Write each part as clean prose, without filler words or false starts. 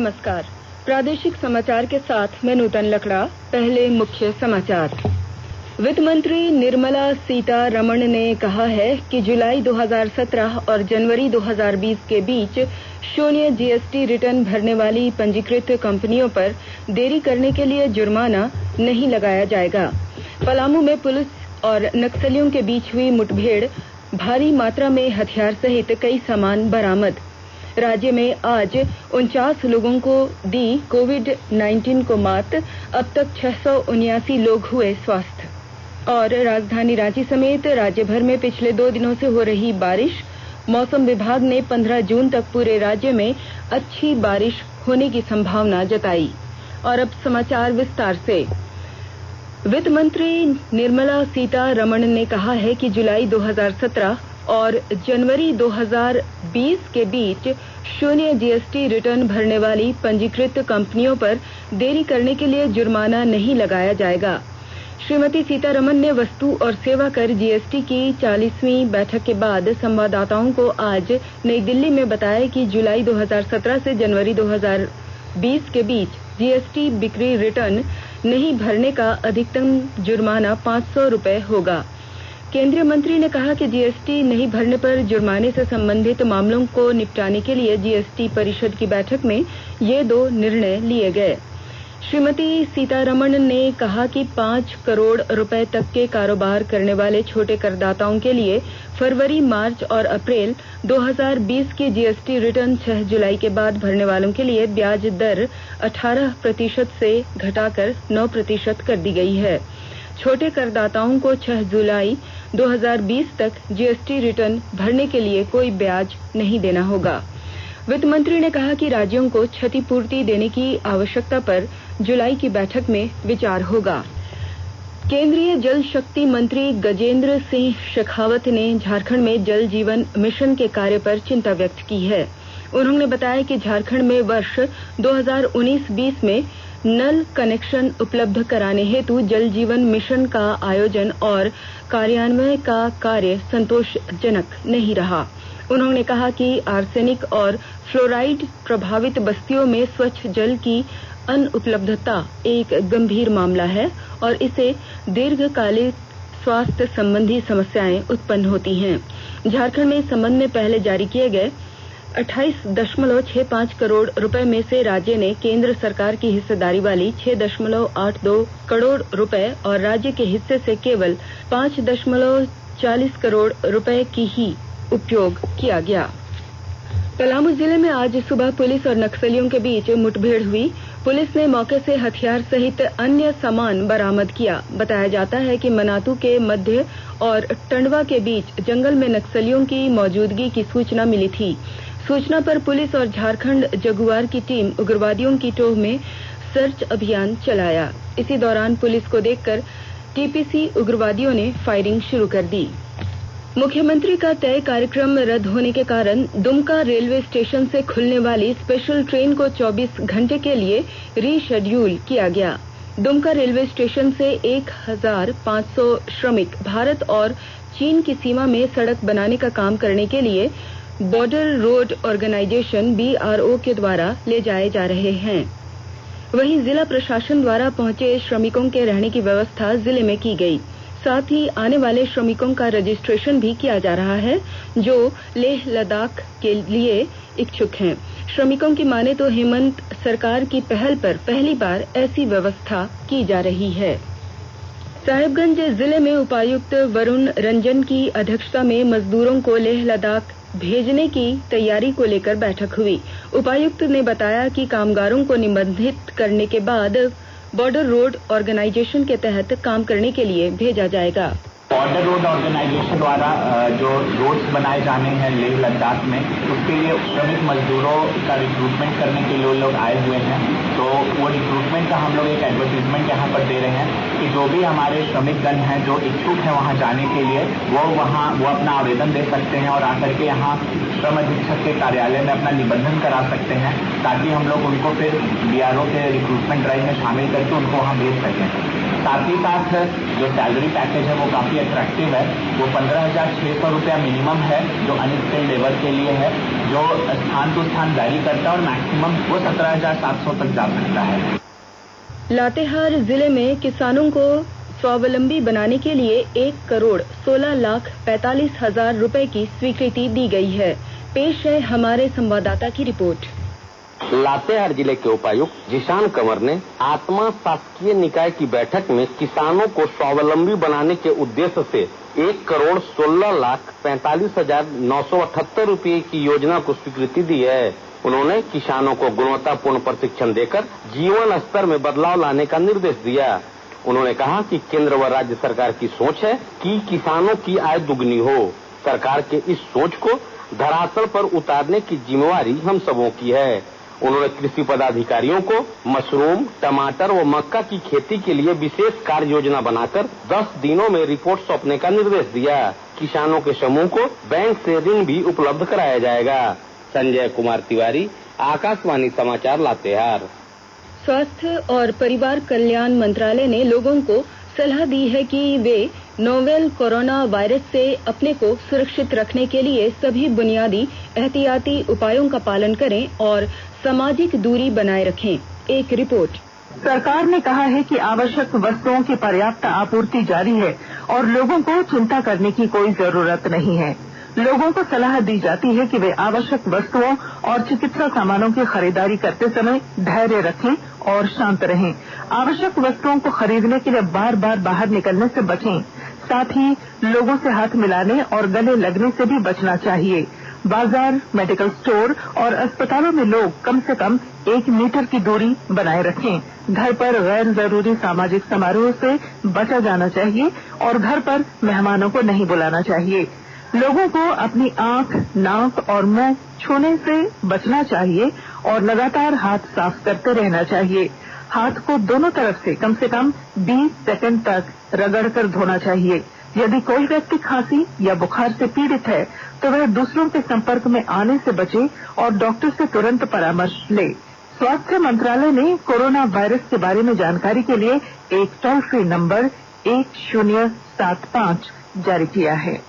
नमस्कार। प्रादेशिक समाचार के साथ मैं नूतन लकड़ा। पहले मुख्य समाचार। वित्त मंत्री निर्मला सीतारमण ने कहा है कि जुलाई 2017 और जनवरी 2020 के बीच शून्य जीएसटी रिटर्न भरने वाली पंजीकृत कंपनियों पर देरी करने के लिए जुर्माना नहीं लगाया जाएगा। पलामू में पुलिस और नक्सलियों के बीच हुई मुठभेड़, भारी मात्रा में हथियार सहित कई सामान बरामद। राज्य में आज 49 लोगों को दी कोविड-19 को मात, अब तक 679 लोग हुए स्वस्थ। और राजधानी रांची समेत राज्य भर में पिछले 2 दिनों से हो रही बारिश, मौसम विभाग ने 15 जून तक पूरे राज्य में अच्छी बारिश होने की संभावना जताई। और अब समाचार विस्तार से। वित्त मंत्री निर्मला सीतारमण ने कहा है कि जुलाई 2017 और जनवरी 2020 के बीच शून्य जीएसटी रिटर्न भरने वाली पंजीकृत कंपनियों पर देरी करने के लिए जुर्माना नहीं लगाया जाएगा। श्रीमती सीतारमण ने वस्तु और सेवा कर जीएसटी की 40वीं बैठक के बाद संवाददाताओं को आज नई दिल्ली में बताया कि जुलाई 2017 से जनवरी 2020 के बीच जीएसटी बिक्री रिटर्न नहीं भरने का अधिकतम जुर्माना 500 रुपए होगा। केंद्रीय मंत्री ने कहा कि जीएसटी नहीं भरने पर जुर्माने से संबंधित मामलों को निपटाने के लिए जीएसटी परिषद की बैठक में ये 2 निर्णय लिए गए। श्रीमती सीतारमण ने कहा कि 5 करोड़ रुपए तक के कारोबार करने वाले छोटे करदाताओं के लिए फरवरी, मार्च और अप्रैल 2020 की जीएसटी रिटर्न 6 जुलाई के बाद भरने वालों के लिए ब्याज दर 18% से घटाकर 9% कर दी गई है। छोटे करदाताओं को 6 जुलाई 2020 तक जीएसटी रिटर्न भरने के लिए कोई ब्याज नहीं देना होगा। वित्त मंत्री ने कहा कि राज्यों को क्षतिपूर्ति देने की आवश्यकता पर जुलाई की बैठक में विचार होगा। केंद्रीय जल शक्ति मंत्री गजेंद्र सिंह शेखावत ने झारखंड में जल जीवन मिशन के कार्य पर चिंता व्यक्त की है। उन्होंने बताया कि झारखंड में वर्ष 2019-20 में नल कनेक्शन उपलब्ध कराने हेतु जल जीवन मिशन का आयोजन और कार्यान्वयन का कार्य संतोषजनक नहीं रहा। उन्होंने कहा कि आर्सेनिक और फ्लोराइड प्रभावित बस्तियों में स्वच्छ जल की अनुपलब्धता एक गंभीर मामला है और इससे दीर्घकालिक स्वास्थ्य संबंधी समस्याएं उत्पन्न होती हैं। झारखंड में इस संबंध में पहले जारी किए गए 28.65 करोड़ रुपए में से राज्य ने केंद्र सरकार की हिस्सेदारी वाली 6.82 करोड़ रुपए और राज्य के हिस्से से केवल 5.40 करोड़ रुपए की ही उपयोग किया गया। पलामू जिले में आज सुबह पुलिस और नक्सलियों के बीच मुठभेड़ हुई। पुलिस ने मौके से हथियार सहित अन्य सामान बरामद किया। बताया जाता है कि मनातू के मध्य और टंडवा के बीच जंगल में नक्सलियों की मौजूदगी की सूचना मिली थी। सूचना पर पुलिस और झारखंड जगुआर की टीम उग्रवादियों की टोह में सर्च अभियान चलाया। इसी दौरान पुलिस को देखकर टीपीसी उग्रवादियों ने फायरिंग शुरू कर दी। मुख्यमंत्री का तय कार्यक्रम रद्द होने के कारण दुमका रेलवे स्टेशन से खुलने वाली स्पेशल ट्रेन को 24 घंटे के लिए रीशेड्यूल किया गया। दुमका रेलवे स्टेशन से 1500 श्रमिक भारत और चीन की सीमा में सड़क बनाने का काम करने के लिए बॉर्डर रोड ऑर्गेनाइजेशन BRO के द्वारा ले जाए जा रहे हैं। वहीं जिला प्रशासन द्वारा पहुंचे श्रमिकों के रहने की व्यवस्था जिले में की गई। साथ ही आने वाले श्रमिकों का रजिस्ट्रेशन भी किया जा रहा है जो लेह लद्दाख के लिए इच्छुक हैं। श्रमिकों की माने तो हेमंत सरकार की पहल पर पहली बार ऐसी व्यवस्था की जा रही है। साहिबगंज जिले में उपायुक्त वरुण रंजन की अध्यक्षता में मजदूरों को लेह लद्दाख भेजने की तैयारी को लेकर बैठक हुई। उपायुक्त ने बताया कि कामगारों को निबंधित करने के बाद बॉर्डर रोड ऑर्गेनाइजेशन के तहत काम करने के लिए भेजा जाएगा। बॉर्डर रोड ऑर्गेनाइजेशन द्वारा जो रोड्स बनाए जाने हैं लेह लद्दाख में, उसके लिए श्रमिक मजदूरों का रिक्रूटमेंट करने के लिए लोग आए हुए हैं। तो वो रिक्रूटमेंट का हम लोग एक एडवर्टीजमेंट यहाँ पर दे रहे हैं कि जो भी हमारे श्रमिकगण हैं जो इच्छुक हैं वहाँ जाने के लिए वो अपना आवेदन दे सकते हैं और आकर के यहाँ श्रम अधीक्षक के कार्यालय में अपना निबंधन करा सकते हैं, ताकि हम लोग उनको फिर BRO के रिक्रूटमेंट ड्राइव में शामिल करके उनको वहाँ भेज सकें। साथ ही साथ जो सैलरी पैकेज है वो काफी अट्रैक्टिव है। वो 15,600 रुपया मिनिमम है जो अनस्किल्ड लेबर के लिए है, जो स्थान टू स्थान वैरी करता है और मैक्सिमम वो 17,700 तक जा सकता है। लातेहार जिले में किसानों को स्वावलंबी बनाने के लिए 1,16,45,000 रुपए की स्वीकृति दी गई है। पेश है हमारे संवाददाता की रिपोर्ट। लातेहार जिले के उपायुक्त जिशान कंवर ने आत्मा शासकीय निकाय की बैठक में किसानों को स्वावलंबी बनाने के उद्देश्य से 1,16,45,978 रुपए की योजना को स्वीकृति दी है। उन्होंने किसानों को गुणवत्तापूर्ण प्रशिक्षण देकर जीवन स्तर में बदलाव लाने का निर्देश दिया। उन्होंने कहा कि केंद्र व राज्य सरकार की सोच है कि किसानों की आय दुगनी हो। सरकार के इस सोच को धरातल पर उतारने की जिम्मेवारी हम सबों की है। उन्होंने कृषि पदाधिकारियों को मशरूम, टमाटर व मक्का की खेती के लिए विशेष कार्य योजना बनाकर 10 दिनों में रिपोर्ट सौंपने का निर्देश दिया। किसानों के समूह को बैंक से ऋण भी उपलब्ध कराया जाएगा। संजय कुमार तिवारी, आकाशवाणी समाचार, लातेहार। स्वास्थ्य और परिवार कल्याण मंत्रालय ने लोगों को सलाह दी है कि वे नोवेल कोरोना वायरस से अपने को सुरक्षित रखने के लिए सभी बुनियादी एहतियाती उपायों का पालन करें और सामाजिक दूरी बनाए रखें। एक रिपोर्ट। सरकार ने कहा है कि आवश्यक वस्तुओं की पर्याप्त आपूर्ति जारी है और लोगों को चिंता करने की कोई जरूरत नहीं है। लोगों को सलाह दी जाती है कि वे आवश्यक वस्तुओं और चिकित्सा सामानों की खरीदारी करते समय धैर्य रखें और शांत रहें। आवश्यक वस्तुओं को खरीदने के लिए बार बार बाहर निकलने से बचें। साथ ही लोगों से हाथ मिलाने और गले लगने से भी बचना चाहिए। बाजार, मेडिकल स्टोर और अस्पतालों में लोग कम से कम 1 मीटर की दूरी बनाए रखें। घर पर गैर जरूरी सामाजिक समारोह से बचा जाना चाहिए और घर पर मेहमानों को नहीं बुलाना चाहिए। लोगों को अपनी आंख, नाक और मुंह छूने से बचना चाहिए और लगातार हाथ साफ करते रहना चाहिए। हाथ को दोनों तरफ से कम 20 सेकंड तक रगड़कर धोना चाहिए। यदि कोई व्यक्ति खांसी या बुखार से पीड़ित है तो वह दूसरों के संपर्क में आने से बचे और डॉक्टर से तुरंत परामर्श ले। स्वास्थ्य मंत्रालय ने कोरोना वायरस के बारे में जानकारी के लिए एक टोल फ्री नंबर 1075 जारी किया है।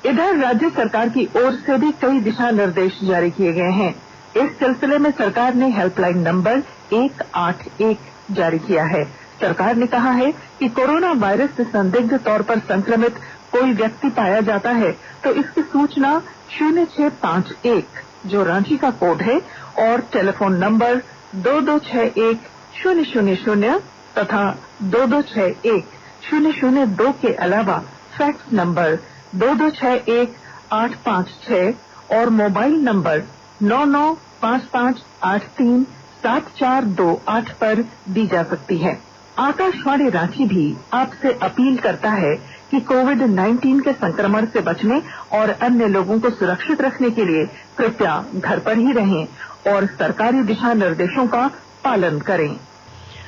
इधर राज्य सरकार की ओर से भी कई दिशा निर्देश जारी किए गए हैं। इस सिलसिले में सरकार ने हेल्पलाइन नंबर 181 जारी किया है। सरकार ने कहा है कि कोरोना वायरस से संदिग्ध तौर पर संक्रमित कोई व्यक्ति पाया जाता है तो इसकी सूचना 0651 जो रांची का कोड है और टेलीफोन नंबर 2261-000 तथा 2261-002 के अलावा फैक्स नंबर 2261-856 और मोबाइल नंबर 9955837428 पर दी जा सकती है। आकाशवाणी रांची भी आपसे अपील करता है कि कोविड-19 के संक्रमण से बचने और अन्य लोगों को सुरक्षित रखने के लिए कृपया घर पर ही रहें और सरकारी दिशा निर्देशों का पालन करें।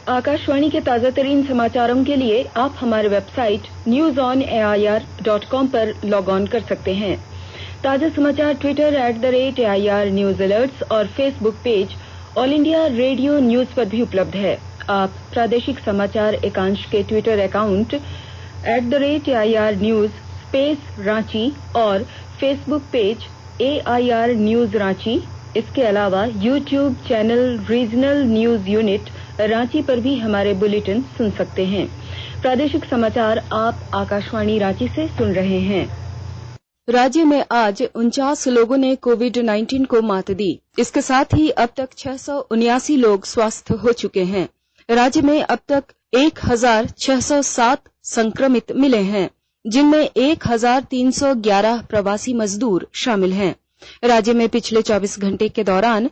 आकाशवाणी के ताजा तरीन समाचारों के लिए आप हमारे वेबसाइट newsonair.com पर लॉग ऑन कर सकते हैं। ताजा समाचार ट्विटर @AIR न्यूज अलर्ट्स और Facebook page All India Radio news पर भी उपलब्ध है। आप प्रादेशिक समाचार एकांश के Twitter account @AIR news Ranchi और Facebook page AIR news Ranchi. इसके अलावा YouTube channel regional news unit Ranchi पर भी हमारे बुलेटिन सुन सकते हैं। प्रादेशिक समाचार आप आकाशवाणी रांची से सुन रहे हैं। राज्य में आज 49 लोगों ने कोविड-19 को मात दी। इसके साथ ही अब तक 679 लोग स्वस्थ हो चुके हैं। राज्य में अब तक 1607 संक्रमित मिले हैं, जिनमें 1311 प्रवासी मजदूर शामिल हैं। राज्य में पिछले 24 घंटे के दौरान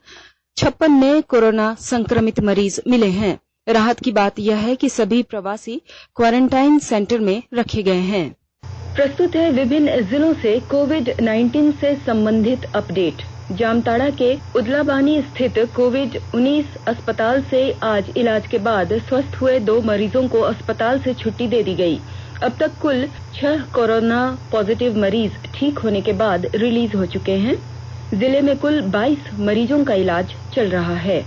56 नए कोरोना संक्रमित मरीज मिले हैं। राहत की बात यह है कि सभी प्रवासी क्वारंटाइन सेंटर में रखे गए हैं। प्रस्तुत है विभिन्न जिलों से कोविड-19 से संबंधित अपडेट। जामताड़ा के उदलाबानी स्थित कोविड-19 अस्पताल से आज इलाज के बाद स्वस्थ हुए 2 मरीजों को अस्पताल से छुट्टी दे दी गई। अब तक कुल 6 कोरोना पॉजिटिव मरीज ठीक होने के बाद रिलीज हो चुके हैं। जिले में कुल 22 मरीजों का इलाज चल रहा है।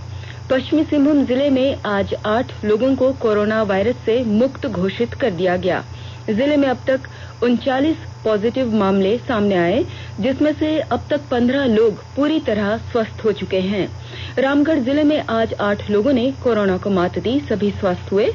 पश्चिमी सिंहभूम जिले में आज 8 लोगों को कोरोना वायरस से मुक्त घोषित कर दिया गया। जिले में अब तक 39 पॉजिटिव मामले सामने आए, जिसमें से अब तक 15 लोग पूरी तरह स्वस्थ हो चुके हैं। रामगढ़ जिले में आज 8 लोगों ने कोरोना को मात दी, सभी स्वस्थ हुए।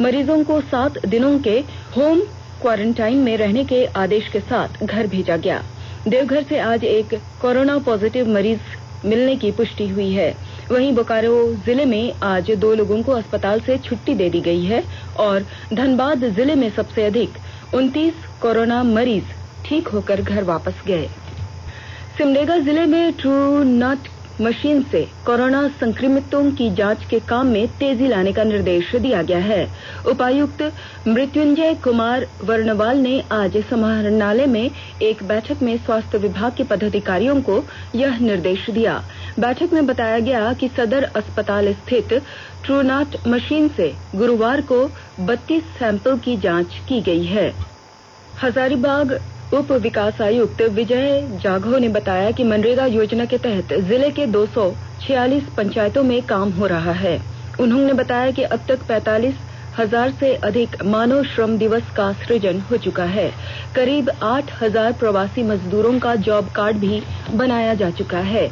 मरीजों को 7 दिनों के होम क्वारंटाइन में रहने के आदेश के साथ घर भेजा गया। देवघर से आज एक कोरोना पॉजिटिव मरीज मिलने की पुष्टि हुई है। वहीं बोकारो जिले में आज 2 लोगों को अस्पताल से छुट्टी दे दी गई है और धनबाद जिले में सबसे अधिक 29 कोरोना मरीज ठीक होकर घर वापस गए। सिमडेगा जिले में ट्रू नॉट मशीन से कोरोना संक्रमितों की जांच के काम में तेजी लाने का निर्देश दिया गया है। उपायुक्त मृत्युंजय कुमार वर्णवाल ने आज समाहरणालय में एक बैठक में स्वास्थ्य विभाग के पदाधिकारियों को यह निर्देश दिया। बैठक में बताया गया कि सदर अस्पताल स्थित ट्रूनाट मशीन से गुरुवार को 32 सैंपल की जांच की गई है। हजारीबाग उप विकास आयुक्त विजय जाघव ने बताया कि मनरेगा योजना के तहत जिले के 246 पंचायतों में काम हो रहा है। उन्होंने बताया कि अब तक 45,000 से अधिक मानव श्रम दिवस का सृजन हो चुका है। करीब 8,000 प्रवासी मजदूरों का जॉब कार्ड भी बनाया जा चुका है।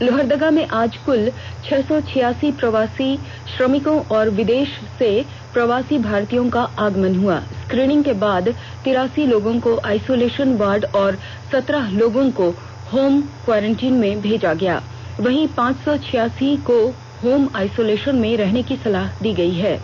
लोहरदगा में आज कुल 686 प्रवासी श्रमिकों और विदेश से प्रवासी भारतीयों का आगमन हुआ। स्क्रीनिंग के बाद 83 लोगों को आइसोलेशन वार्ड और 17 लोगों को होम क्वारंटीन में भेजा गया। वहीं 586 को होम आइसोलेशन में रहने की सलाह दी गई है।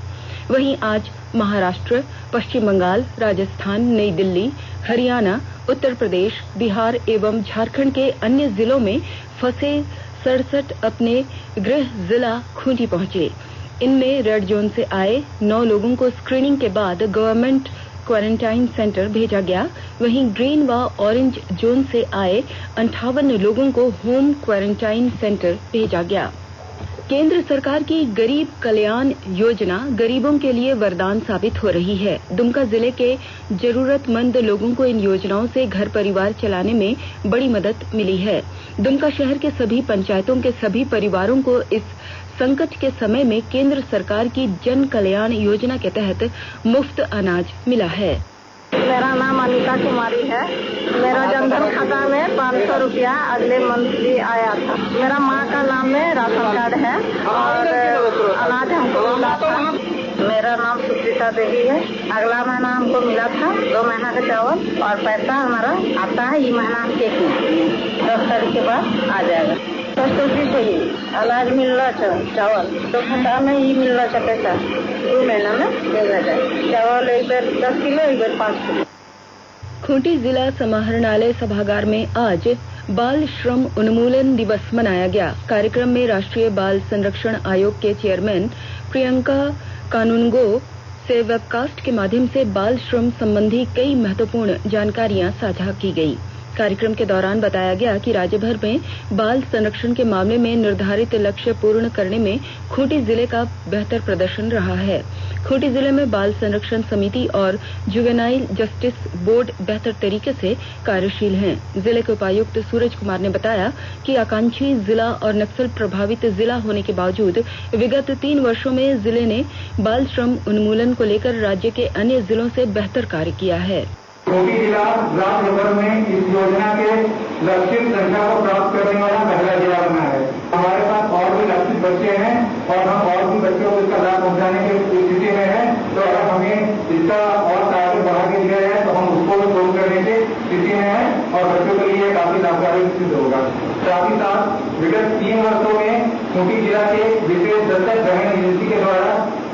वहीं आज महाराष्ट्र, पश्चिम बंगाल, राजस्थान, नई दिल्ली, हरियाणा, उत्तर प्रदेश, बिहार एवं झारखंड के अन्य जिलों में फंसे 67 अपने गृह जिला खूंटी पहुंचे। इनमें रेड जोन से आए 9 लोगों को स्क्रीनिंग के बाद गवर्नमेंट क्वारंटाइन सेंटर भेजा गया। वहीं ग्रीन व ऑरेंज जोन से आए 58 लोगों को होम क्वारंटाइन सेंटर भेजा गया। केंद्र सरकार की गरीब कल्याण योजना गरीबों के लिए वरदान साबित हो रही है। दुमका जिले के जरूरतमंद लोगों को इन योजनाओं से घर परिवार चलाने में बड़ी मदद मिली है। दुमका शहर के सभी पंचायतों के सभी परिवारों को इस संकट के समय में केंद्र सरकार की जन कल्याण योजना के तहत मुफ्त अनाज मिला है। मेरा नाम अनिता कुमारी है। मेरा जनधन खाता में 500 रुपया अगले मंथली आया था। मेरा माँ का नाम में राशन कार्ड है और अनाज हमको मिला था। मेरा नाम सुप्रीता देवी है। अगला महीना हमको मिला था 2 महीना का चावल और पैसा हमारा आता है ये महीना हम चेक में 10 तारीख के बाद आ जाएगा। 100 चाहिए अनाज मिल रहा चावल तो खाता में ही मिल रहा पैसा 2 महीना में भेजा जाए। चावल एक बार 10 किलो एक बार 5 किलो। खूंटी जिला समाहरणालय सभागार में आज बाल श्रम उन्मूलन दिवस मनाया गया। कार्यक्रम में राष्ट्रीय बाल संरक्षण आयोग के चेयरमैन प्रियंका कानूनगो से वेबकास्ट के माध्यम से बाल श्रम संबंधी कई महत्वपूर्ण जानकारियां साझा की गई। कार्यक्रम के दौरान बताया गया कि राज्य भर में बाल संरक्षण के मामले में निर्धारित लक्ष्य पूर्ण करने में खूंटी जिले का बेहतर प्रदर्शन रहा है। खूंटी जिले में बाल संरक्षण समिति और जुवेनाइल जस्टिस बोर्ड बेहतर तरीके से कार्यशील हैं। जिले के उपायुक्त सूरज कुमार ने बताया कि आकांक्षी जिला और नक्सल प्रभावित जिला होने के बावजूद विगत 3 वर्षों में जिले ने बाल श्रम उन्मूलन को लेकर राज्य के अन्य जिलों से बेहतर कार्य किया है। खूंटी जिला राज्य भर में इस योजना के लक्षित संख्या को प्राप्त करने वाला पहला जिला बना है। हमारे पास और भी लक्षित बच्चे हैं और हम और भी बच्चों को इसका लाभ पहुंचाने की स्थिति में हैं। तो अगर हमें इसका और टारगेट बढ़ा के दिया जाए तो हम उसको पूर्ण करने की स्थिति में हैं और बच्चों के लिए काफी लाभकारी सिद्ध होगा। साथ ही साथ विगत 3 वर्षों में खूंटी जिला के विशेष दत्तक ग्रहण एजेंसी के द्वारा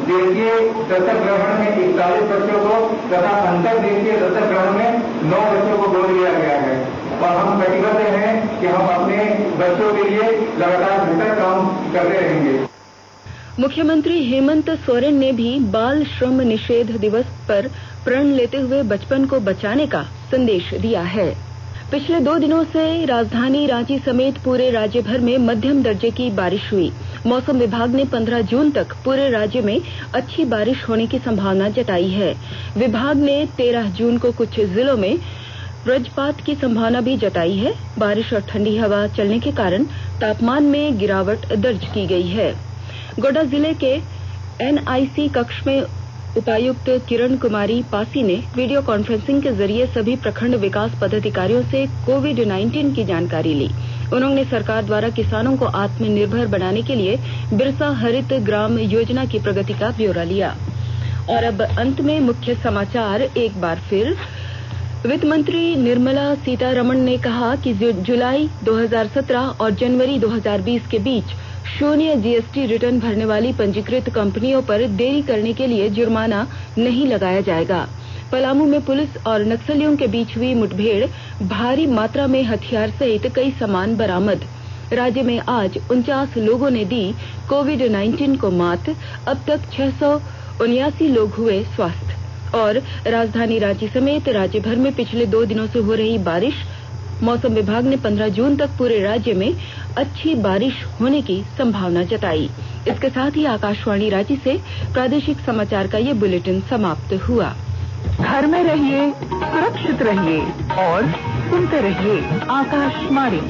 देशीय दत्तक ग्रहण में 41 बच्चों को तथा अंतर देशीय दत्तक ग्रहण में 9 बच्चों को गोद लिया गया है और हम प्रतिबद्ध हैं कि हम अपने बच्चों के लिए लगातार बेहतर काम करते रहेंगे। मुख्यमंत्री हेमंत सोरेन ने भी बाल श्रम निषेध दिवस पर प्रण लेते हुए बचपन को बचाने का संदेश दिया है। पिछले 2 दिनों से राजधानी रांची समेत पूरे राज्य भर में मध्यम दर्जे की बारिश हुई। मौसम विभाग ने 15 जून तक पूरे राज्य में अच्छी बारिश होने की संभावना जताई है। विभाग ने 13 जून को कुछ जिलों में वज्रपात की संभावना भी जताई है। बारिश और ठंडी हवा चलने के कारण तापमान में गिरावट दर्ज की गई है। गोड्डा जिले के एनआईसी कक्ष में उपायुक्त किरण कुमारी पासी ने वीडियो कॉन्फ्रेंसिंग के जरिए सभी प्रखंड विकास पदाधिकारियों से कोविड-19 की जानकारी ली। उन्होंने सरकार द्वारा किसानों को आत्मनिर्भर बनाने के लिए बिरसा हरित ग्राम योजना की प्रगति का ब्यौरा लिया। और अब अंत में मुख्य समाचार एक बार फिर। वित्त मंत्री निर्मला सीतारमण ने कहा कि जुलाई 2017 और जनवरी 2020 के बीच शून्य जीएसटी रिटर्न भरने वाली पंजीकृत कंपनियों पर देरी करने के लिए जुर्माना नहीं लगाया जाएगा। पलामू में पुलिस और नक्सलियों के बीच हुई मुठभेड़, भारी मात्रा में हथियार सहित कई सामान बरामद। राज्य में आज 49 लोगों ने दी कोविड-19 को मात। अब तक 679 लोग हुए स्वस्थ। और राजधानी रांची समेत राज्य भर में पिछले 2 दिनों से हो रही बारिश। मौसम विभाग ने 15 जून तक पूरे राज्य में अच्छी बारिश होने की संभावना जताई। इसके साथ ही आकाशवाणी रांची से प्रादेशिक समाचार का ये बुलेटिन समाप्त हुआ। घर में रहिए, सुरक्षित रहिए और सुनते रहिए आकाशवाणी।